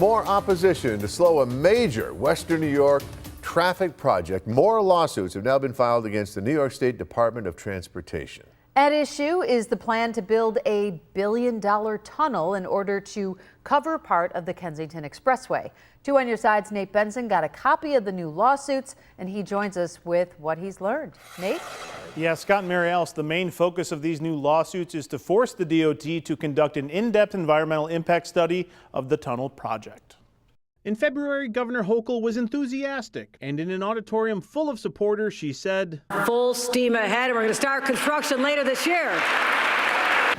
More opposition to slow a major Western New York traffic project. More lawsuits have now been filed against the New York State Department of Transportation. At issue is the plan to build a $1 billion tunnel in order to cover part of the Kensington Expressway. 2 on Your Side's Nate Benson got a copy of the new lawsuits, and he joins us with what he's learned. Nate? Yeah, Scott and Mary Alice, the main focus of these new lawsuits is to force the DOT to conduct an in-depth environmental impact study of the tunnel project. In February, Governor Hochul was enthusiastic, and in an auditorium full of supporters, she said, "Full steam ahead, and we're going to start construction later this year."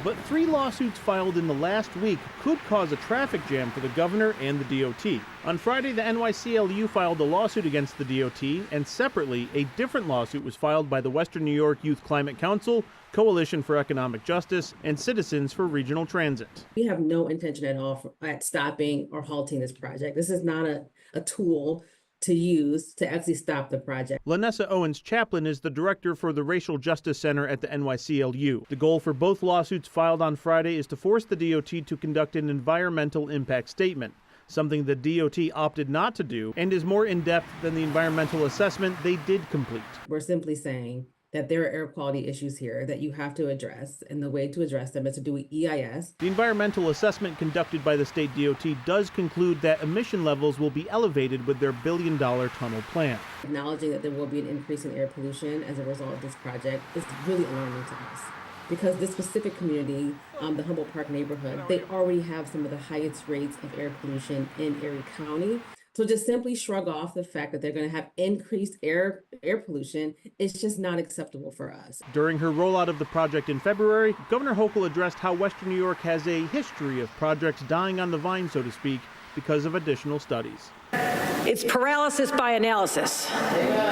But 3 lawsuits filed in the last week could cause a traffic jam for the governor and the DOT. On Friday, the NYCLU filed a lawsuit against the DOT, and separately, a different lawsuit was filed by the Western New York Youth Climate Council, Coalition for Economic Justice, and Citizens for Regional Transit. We have no intention at all at stopping or halting this project. This is not a tool to use to actually stop the project. Lanessa Owens-Chaplin is the director for the Racial Justice Center at the NYCLU. The goal for both lawsuits filed on Friday is to force the DOT to conduct an environmental impact statement, something the DOT opted not to do and is more in-depth than the environmental assessment they did complete. We're simply saying that there are air quality issues here that you have to address, and the way to address them is to do an EIS. The environmental assessment conducted by the state DOT does conclude that emission levels will be elevated with their $1 billion tunnel plan. Acknowledging that there will be an increase in air pollution as a result of this project is really alarming to us, because this specific community, the Humboldt Park neighborhood, they already have some of the highest rates of air pollution in Erie County. So just simply shrug off the fact that they're going to have increased air pollution is just not acceptable for us. During her rollout of the project in February, Governor Hochul addressed how Western New York has a history of projects dying on the vine, so to speak, because of additional studies. It's paralysis by analysis,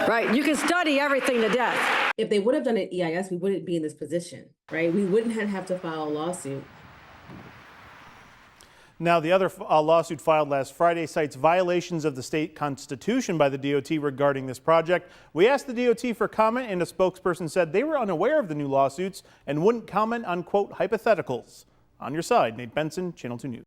right? You can study everything to death. If they would have done an EIS, we wouldn't be in this position, right? We wouldn't have to file a lawsuit. Now, the other lawsuit filed last Friday cites violations of the state constitution by the DOT regarding this project. We asked the DOT for comment, and a spokesperson said they were unaware of the new lawsuits and wouldn't comment on, quote, hypotheticals. On Your Side, Nate Benson, Channel 2 News.